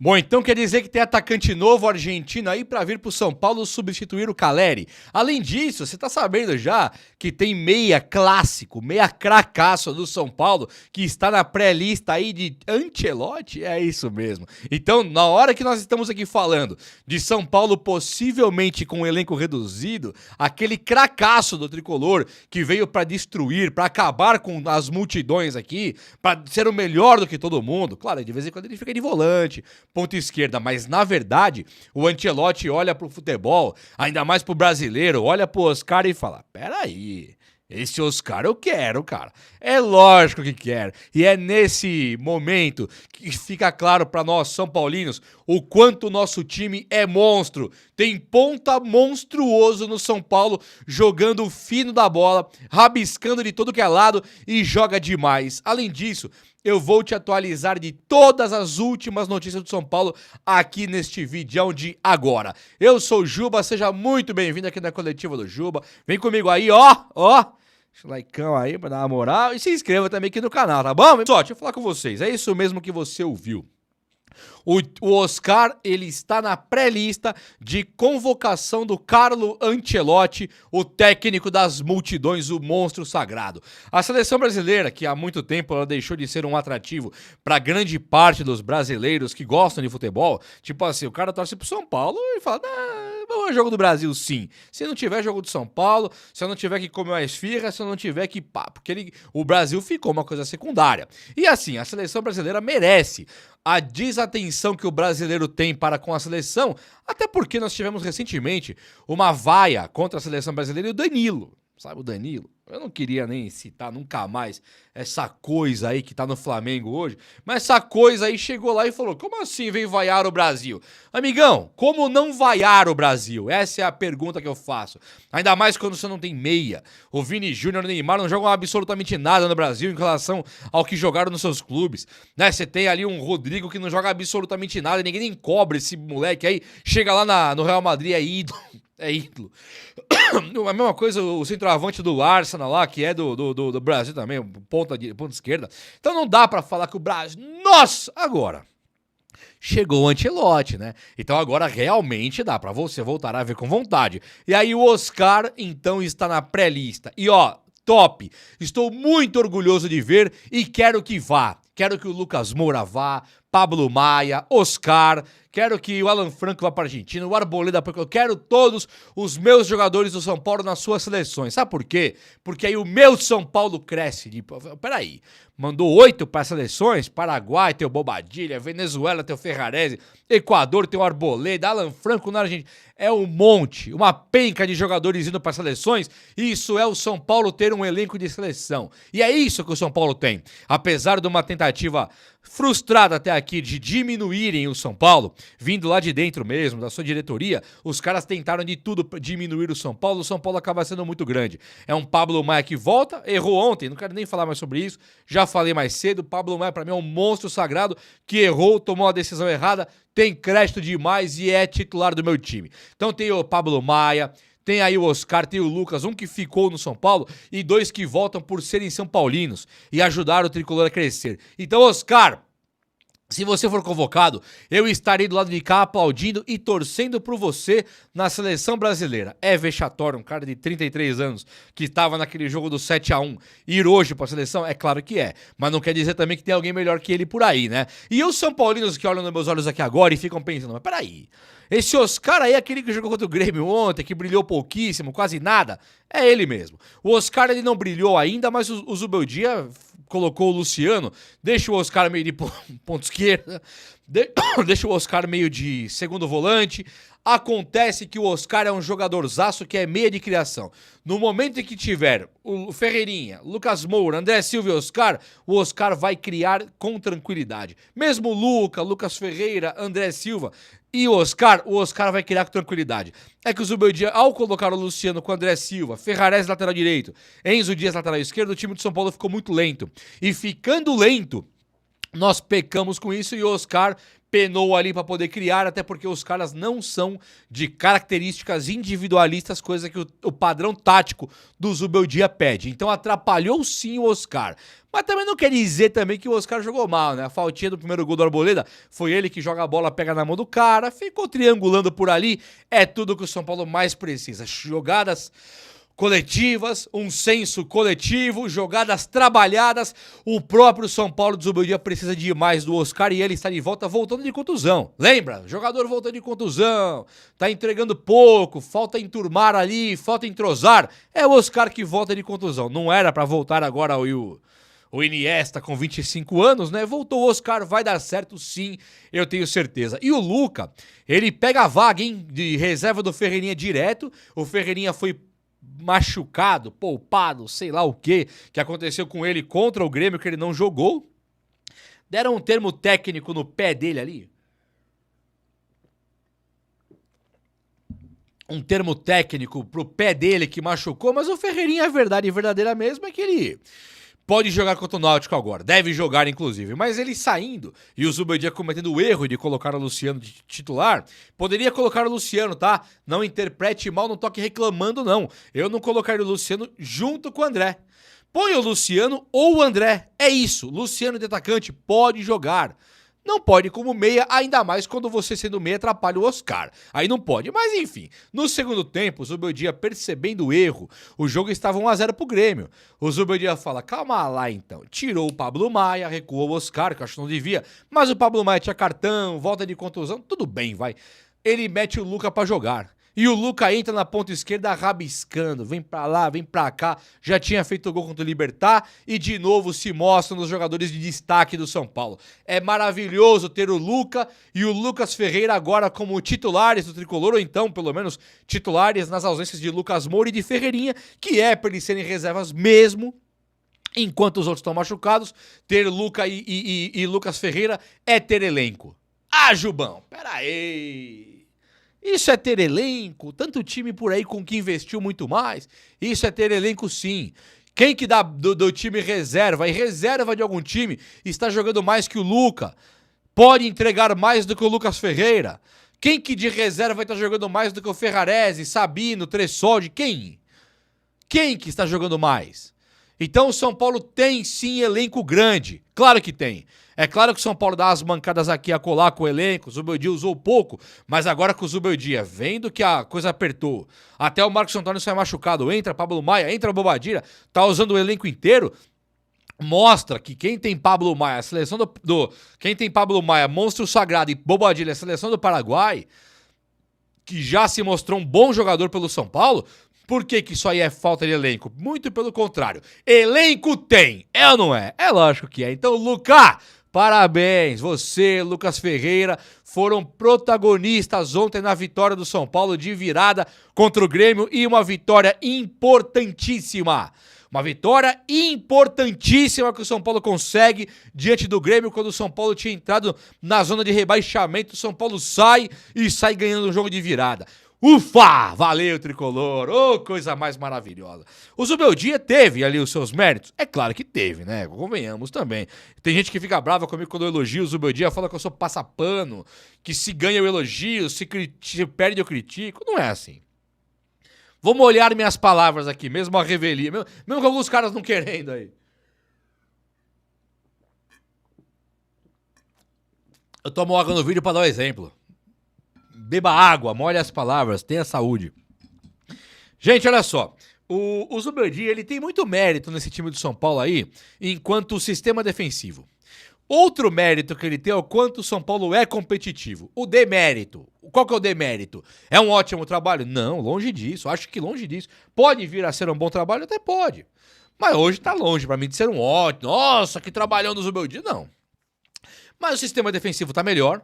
Bom, então quer dizer que tem atacante novo argentino aí pra vir pro São Paulo substituir o Caleri. Além disso, você tá sabendo já que tem meia clássico, meia cracaço do São Paulo que está na pré-lista aí de Ancelotti? É isso mesmo. Então, na hora que nós estamos aqui falando de São Paulo possivelmente com um elenco reduzido, aquele cracaço do tricolor que veio pra destruir, pra acabar com as multidões aqui, pra ser o melhor do que todo mundo. Claro, de vez em quando ele fica de volante, ponta esquerda, mas na verdade o Ancelotti olha pro futebol, ainda mais pro brasileiro, olha pro Oscar e fala, peraí, esse Oscar eu quero, cara. É lógico que quero. E é nesse momento que fica claro pra nós São Paulinos o quanto o nosso time é monstro. Tem ponta monstruoso no São Paulo, jogando fino da bola, rabiscando de todo que é lado e joga demais. Além disso, eu vou te atualizar de todas as últimas notícias do São Paulo aqui neste vídeo de agora. Eu sou o Juba, seja muito bem-vindo aqui na coletiva do Juba. Vem comigo aí, ó. Deixa o likeão aí pra dar uma moral e se inscreva também aqui no canal, tá bom? Só, deixa eu falar com vocês, é isso mesmo que você ouviu. O Oscar, ele está na pré-lista de convocação do Carlo Ancelotti, o técnico das multidões, o monstro sagrado. A seleção brasileira, que há muito tempo ela deixou de ser um atrativo para grande parte dos brasileiros que gostam de futebol, tipo assim, o cara torce pro São Paulo e fala, vamos ao jogo do Brasil sim. Se não tiver jogo do São Paulo, se eu não tiver que comer uma esfirra, se eu não tiver que pá, porque o Brasil ficou uma coisa secundária. E assim, a seleção brasileira merece a desatenção que o brasileiro tem para com a seleção, até porque nós tivemos recentemente uma vaia contra a seleção brasileira e o Danilo, sabe o Danilo? Eu não queria nem citar nunca mais essa coisa aí que tá no Flamengo hoje, mas essa coisa aí chegou lá e falou, como assim vem vaiar o Brasil? Amigão, como não vaiar o Brasil? Essa é a pergunta que eu faço. Ainda mais quando você não tem meia. O Vini Júnior e o Neymar não jogam absolutamente nada no Brasil em relação ao que jogaram nos seus clubes. Né? Você tem ali um Rodrigo que não joga absolutamente nada, e ninguém nem cobra esse moleque aí, chega lá no Real Madrid, é ídolo. É ídolo. A mesma coisa o centroavante do Arsenal lá, que é do Brasil também, ponta esquerda. Então não dá pra falar que o Brasil... Nossa! Agora, chegou o Ancelotti, né? Então agora realmente dá pra você voltar a ver com vontade. E aí o Oscar, então, está na pré-lista. E ó, top! Estou muito orgulhoso de ver e quero que vá. Quero que o Lucas Moura vá, Pablo Maia, Oscar, quero que o Alan Franco vá para a Argentina, o Arboleda, porque eu quero todos os meus jogadores do São Paulo nas suas seleções. Sabe por quê? Porque aí o meu São Paulo cresce. Peraí, mandou 8 para as seleções, Paraguai tem o Bobadilha, Venezuela tem o Ferrarese, Equador tem o Arboleda, Alan Franco na Argentina. É um monte, uma penca de jogadores indo para as seleções. Isso é o São Paulo ter um elenco de seleção. E é isso que o São Paulo tem. Apesar de uma tentativa frustrada até aqui de diminuírem o São Paulo, vindo lá de dentro mesmo, da sua diretoria, os caras tentaram de tudo pra diminuir o São Paulo acaba sendo muito grande. É um Pablo Maia que volta, errou ontem, não quero nem falar mais sobre isso, já falei mais cedo, o Pablo Maia pra mim é um monstro sagrado que errou, tomou a decisão errada, tem crédito demais e é titular do meu time. Então tem o Pablo Maia, tem aí o Oscar, tem o Lucas, um que ficou no São Paulo e 2 que voltam por serem São Paulinos e ajudaram o tricolor a crescer. Então, Oscar, se você for convocado, eu estarei do lado de cá aplaudindo e torcendo por você na seleção brasileira. É vexatório um cara de 33 anos que estava naquele jogo do 7-1 ir hoje pra seleção? É claro que é, mas não quer dizer também que tem alguém melhor que ele por aí, né? E os São Paulinos que olham nos meus olhos aqui agora e ficam pensando, mas peraí, esse Oscar aí é aquele que jogou contra o Grêmio ontem, que brilhou pouquíssimo, quase nada, é ele mesmo. O Oscar ele não brilhou ainda, mas o Zubeldia colocou o Luciano, deixa o Oscar meio de ponta esquerda, deixa o Oscar meio de segundo volante. Acontece que o Oscar é um jogadorzaço que é meia de criação. No momento em que tiver o Ferreirinha, Lucas Moura, André Silva e o Oscar vai criar com tranquilidade. Mesmo o Lucas Ferreira, André Silva e o Oscar vai criar com tranquilidade. É que o Zubeldia, ao colocar o Luciano com o André Silva, Ferrarese lateral direito, Enzo Dias lateral esquerdo, o time do São Paulo ficou muito lento. E ficando lento, nós pecamos com isso e o Oscar penou ali para poder criar, até porque os caras não são de características individualistas, coisa que o padrão tático do Zubeldia pede. Então atrapalhou sim o Oscar. Mas também não quer dizer também que o Oscar jogou mal, né? A faltinha do primeiro gol do Arboleda foi ele que joga a bola, pega na mão do cara, ficou triangulando por ali. É tudo que o São Paulo mais precisa. Jogadas coletivas, um senso coletivo, jogadas trabalhadas. O próprio São Paulo do Zubeldia precisa demais do Oscar e ele está de volta, voltando de contusão. Lembra? Jogador voltando de contusão, tá entregando pouco, falta enturmar ali, falta entrosar. É o Oscar que volta de contusão. Não era para voltar agora o Iniesta com 25 anos, né? Voltou o Oscar, vai dar certo sim, eu tenho certeza. E o Luca, ele pega a vaga, hein, de reserva do Ferreirinha direto. O Ferreirinha foi machucado, poupado, sei lá o que aconteceu com ele contra o Grêmio, que ele não jogou. Deram um termo técnico no pé dele ali. Um termo técnico pro pé dele que machucou, mas o Ferreirinha, a verdade verdadeira mesmo é que ele pode jogar contra o Náutico agora, deve jogar inclusive, mas ele saindo e o Zubeldia cometendo o erro de colocar o Luciano de titular, poderia colocar o Luciano, tá? Não interprete mal, não toque reclamando não. Eu não colocaria o Luciano junto com o André. Põe o Luciano ou o André, é isso. Luciano de atacante pode jogar. Não pode como meia, ainda mais quando você sendo meia atrapalha o Oscar. Aí não pode, mas enfim. No segundo tempo, o Zubeldia percebendo o erro, o jogo estava 1-0 pro Grêmio. O Zubeldia fala, calma lá então. Tirou o Pablo Maia, recuou o Oscar, que eu acho que não devia. Mas o Pablo Maia tinha cartão, volta de contusão, tudo bem, vai. Ele mete o Luca pra jogar. E o Luca entra na ponta esquerda rabiscando, vem pra lá, vem pra cá, já tinha feito gol contra o Libertad e de novo se mostra nos jogadores de destaque do São Paulo. É maravilhoso ter o Luca e o Lucas Ferreira agora como titulares do Tricolor, ou então, pelo menos, titulares nas ausências de Lucas Moura e de Ferreirinha, que é para eles serem reservas mesmo. Enquanto os outros estão machucados, ter Luca e Lucas Ferreira é ter elenco. Ah, Jubão, pera aí. Isso é ter elenco, tanto time por aí com que investiu muito mais. Isso é ter elenco sim. Quem que dá do time reserva e reserva de algum time está jogando mais que o Luca, pode entregar mais do que o Lucas Ferreira. Quem que de reserva vai estar jogando mais do que o Ferrarese, Sabino, Tressoldi? Quem? Quem que está jogando mais? Então o São Paulo tem sim elenco grande. Claro que tem. É claro que o São Paulo dá as mancadas aqui a colar com o elenco, o Zubeldia usou pouco, mas agora com o Zubeldia, vendo que a coisa apertou, até o Marcos Antônio sai machucado, entra Pablo Maia, entra Bobadilla, tá usando o elenco inteiro, mostra que quem tem Pablo Maia, a seleção quem tem Pablo Maia, Monstro Sagrado e Bobadilla, a seleção do Paraguai, que já se mostrou um bom jogador pelo São Paulo. Por que isso aí é falta de elenco? Muito pelo contrário. Elenco tem, é ou não é? É lógico que é. Então, Luca, parabéns. Você, Lucas Ferreira, foram protagonistas ontem na vitória do São Paulo de virada contra o Grêmio e uma vitória importantíssima. Uma vitória importantíssima que o São Paulo consegue diante do Grêmio quando o São Paulo tinha entrado na zona de rebaixamento. O São Paulo sai e sai ganhando um jogo de virada. Ufa! Valeu, Tricolor! Ô, coisa mais maravilhosa. O Zubeldia teve ali os seus méritos? É claro que teve, né? Convenhamos também. Tem gente que fica brava comigo quando eu elogio o Zubeldia, fala que eu sou passapano, que se ganha eu elogio, se perde eu critico. Não é assim. Vou molhar minhas palavras aqui, mesmo a revelia, mesmo com alguns caras não querendo aí. Eu tomo água no vídeo pra dar um exemplo. Beba água, molhe as palavras, tenha saúde. Gente, olha só. O Zubeldia, ele tem muito mérito nesse time do São Paulo aí, enquanto sistema defensivo. Outro mérito que ele tem é o quanto o São Paulo é competitivo. O demérito. Qual que é o demérito? É um ótimo trabalho? Não, longe disso. Acho que longe disso. Pode vir a ser um bom trabalho? Até pode. Mas hoje tá longe pra mim de ser um ótimo. Nossa, que trabalhão do Zubeldia. Não. Mas o sistema defensivo tá melhor.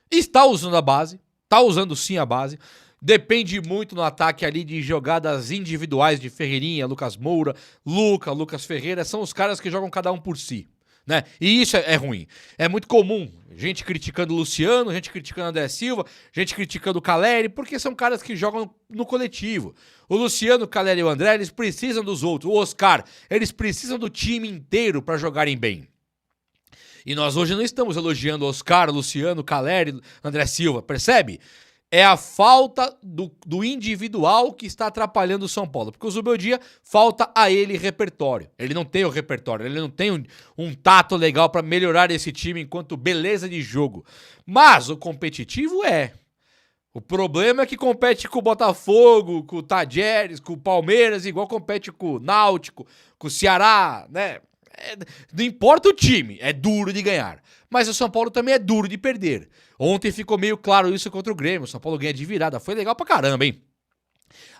Está usando a base. Tá usando sim a base. Depende muito no ataque ali de jogadas individuais de Ferreirinha, Lucas Moura, Lucas Ferreira. São os caras que jogam cada um por si, né? E isso é ruim. É muito comum gente criticando o Luciano, gente criticando o André Silva, gente criticando o Caleri, porque são caras que jogam no coletivo. O Luciano, o Caleri e o André, eles precisam dos outros. O Oscar, eles precisam do time inteiro para jogarem bem. E nós hoje não estamos elogiando Oscar, Luciano, Caleri, André Silva, percebe? É a falta do individual que está atrapalhando o São Paulo. Porque o Zubeldia, falta a ele repertório. Ele não tem o repertório, ele não tem um tato legal para melhorar esse time enquanto beleza de jogo. Mas o competitivo é. O problema é que compete com o Botafogo, com o Tajeres, com o Palmeiras, igual compete com o Náutico, com o Ceará, né? Não importa o time, é duro de ganhar. Mas o São Paulo também é duro de perder. Ontem ficou meio claro isso contra o Grêmio. O São Paulo ganha de virada. Foi legal pra caramba, hein?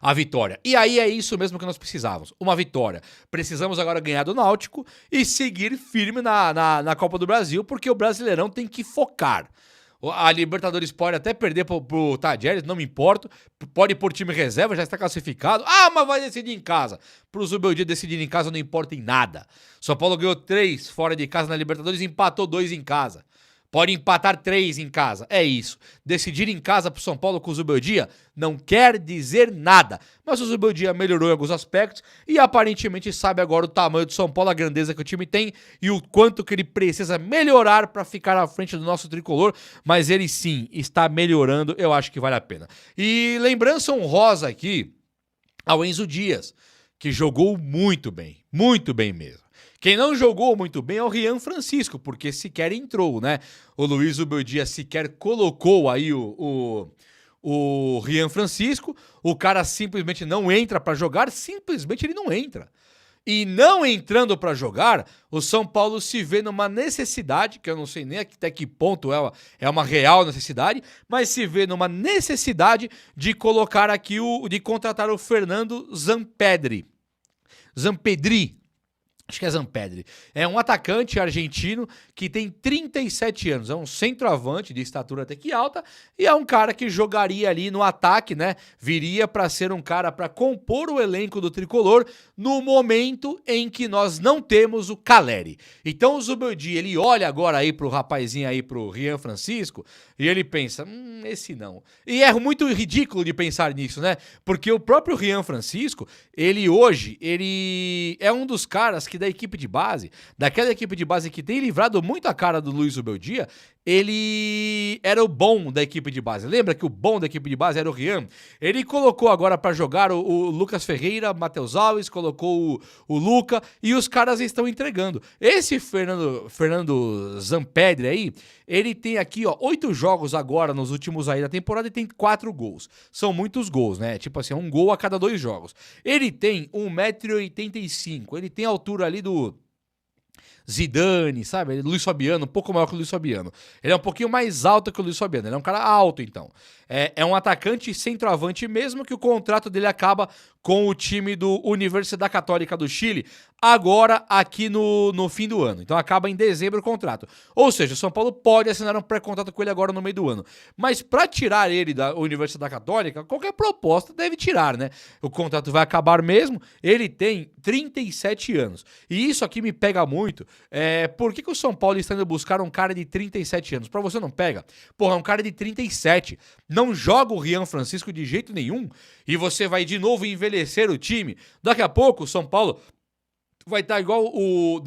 A vitória. E aí é isso mesmo que nós precisávamos. Uma vitória. Precisamos agora ganhar do Náutico e seguir firme na Copa do Brasil, porque o Brasileirão tem que focar. A Libertadores pode até perder pro Tajeres, não me importo. Pode ir por time reserva, já está classificado. Ah, mas vai decidir em casa. Pro Zubeldia decidir em casa não importa em nada. São Paulo ganhou 3 fora de casa na Libertadores e empatou 2 em casa. Pode empatar 3 em casa. É isso. Decidir em casa pro São Paulo com o Zubeldia não quer dizer nada. Mas o Zubeldia melhorou em alguns aspectos e aparentemente sabe agora o tamanho do São Paulo, a grandeza que o time tem e o quanto que ele precisa melhorar para ficar à frente do nosso tricolor. Mas ele sim está melhorando, eu acho que vale a pena. E lembrança honrosa aqui ao Enzo Dias, que jogou muito bem mesmo. Quem não jogou muito bem é o Rian Francisco, porque sequer entrou, né? O Luiz Zubeldia sequer colocou aí o Rian Francisco, o cara simplesmente não entra pra jogar, simplesmente ele não entra. E não entrando pra jogar, o São Paulo se vê numa necessidade, que eu não sei nem até que ponto é uma real necessidade, mas se vê numa necessidade de colocar aqui de contratar o Fernando Zampedri. Acho que é Zampedri. É um atacante argentino que tem 37 anos. É um centroavante de estatura até que alta e é um cara que jogaria ali no ataque, né? Viria para ser um cara para compor o elenco do tricolor no momento em que nós não temos o Caleri. Então o Zubeldia, ele olha agora aí pro rapazinho aí, pro Rian Francisco, e ele pensa, esse não. E é muito ridículo de pensar nisso, né? Porque o próprio Rian Francisco, ele é um dos caras que da equipe de base, daquela equipe de base que tem livrado muito a cara do Luiz Zubeldia, ele era o bom da equipe de base. Lembra que o bom da equipe de base era o Rian? Ele colocou agora pra jogar o Lucas Ferreira, Matheus Alves, colocou o Luca e os caras estão entregando. Esse Fernando Zampedri aí, ele tem aqui, ó, 8 jogos agora nos últimos aí da temporada e tem 4 gols. São muitos gols, né? Tipo assim, um gol a cada 2 jogos. Ele tem 1,85 m, ele tem a altura ali do Zidane, sabe? Luiz Fabiano, um pouco maior que o Luiz Fabiano. Ele é um pouquinho mais alto que o Luiz Fabiano. Ele é um cara alto, então. É um atacante centroavante mesmo, que o contrato dele acaba com o time do Universidade Católica do Chile, agora aqui no fim do ano. Então acaba em dezembro o contrato. Ou seja, o São Paulo pode assinar um pré-contrato com ele agora no meio do ano. Mas para tirar ele da Universidade Católica, qualquer proposta deve tirar, né? O contrato vai acabar mesmo. Ele tem 37 anos. E isso aqui me pega muito. Por que o São Paulo está indo buscar um cara de 37 anos? Pra você não pega? Porra, é um cara de 37. Não joga o Rian Francisco de jeito nenhum. E você vai de novo envelhecer o time. Daqui a pouco o São Paulo vai estar igual o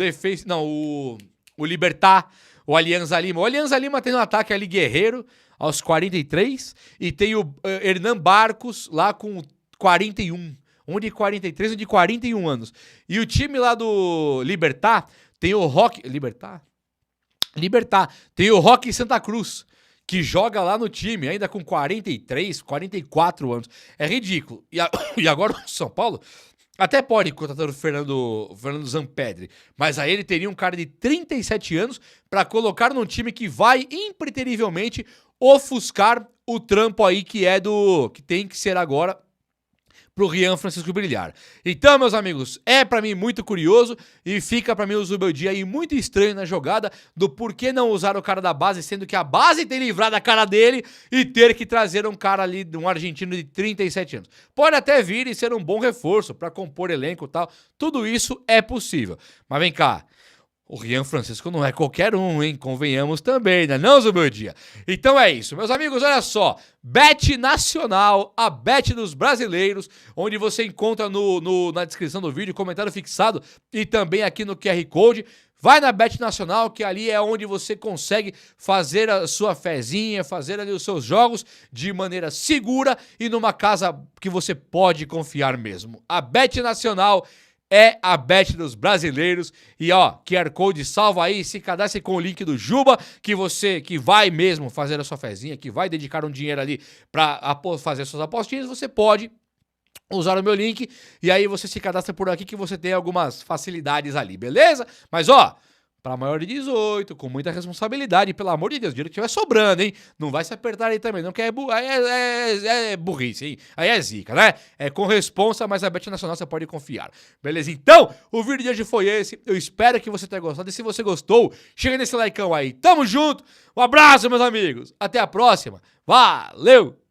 Libertad, o Alianza Lima. O Alianza Lima tem no ataque ali Guerreiro, aos 43, e tem o Hernan Barcos lá com 41. Um de 43 e um de 41 anos. E o time lá do Libertad tem o Roque... Libertad? Tem o Roque Santa Cruz, que joga lá no time, ainda com 43, 44 anos. É ridículo. E agora o São Paulo até pode contratar o Fernando Zampedri, mas aí ele teria um cara de 37 anos para colocar num time que vai impreterivelmente ofuscar o trampo aí que tem que ser agora pro Rian Francisco brilhar. Então, meus amigos, é pra mim muito curioso e fica pra mim o Zubeldia aí muito estranho na jogada do porquê não usar o cara da base, sendo que a base tem livrado a cara dele e ter que trazer um cara ali, um argentino de 37 anos. Pode até vir e ser um bom reforço pra compor elenco e tal, tudo isso é possível. Mas vem cá, o Rian Francisco não é qualquer um, hein? Convenhamos também, né? Não, Zubeldia? Então é isso. Meus amigos, olha só. Bet Nacional, a bet dos brasileiros, onde você encontra na descrição do vídeo, comentário fixado e também aqui no QR Code. vai na Bet Nacional, que ali é onde você consegue fazer a sua fezinha, fazer ali os seus jogos de maneira segura e numa casa que você pode confiar mesmo. A Bet Nacional é a bet dos brasileiros. E ó, QR Code salva aí, se cadastre com o link do Juba, que vai mesmo fazer a sua fezinha, que vai dedicar um dinheiro ali pra fazer suas apostinhas, você pode usar o meu link e aí você se cadastra por aqui que você tem algumas facilidades ali, beleza? Mas ó, para maior de 18, com muita responsabilidade, pelo amor de Deus, dinheiro que estiver sobrando, hein? Não vai se apertar aí também, não, que é burrice, hein? Aí é zica, né? É com responsa, mas a Bet Nacional você pode confiar, beleza? Então, o vídeo de hoje foi esse, eu espero que você tenha gostado, e se você gostou, chega nesse likeão aí, tamo junto, um abraço, meus amigos, até a próxima, valeu!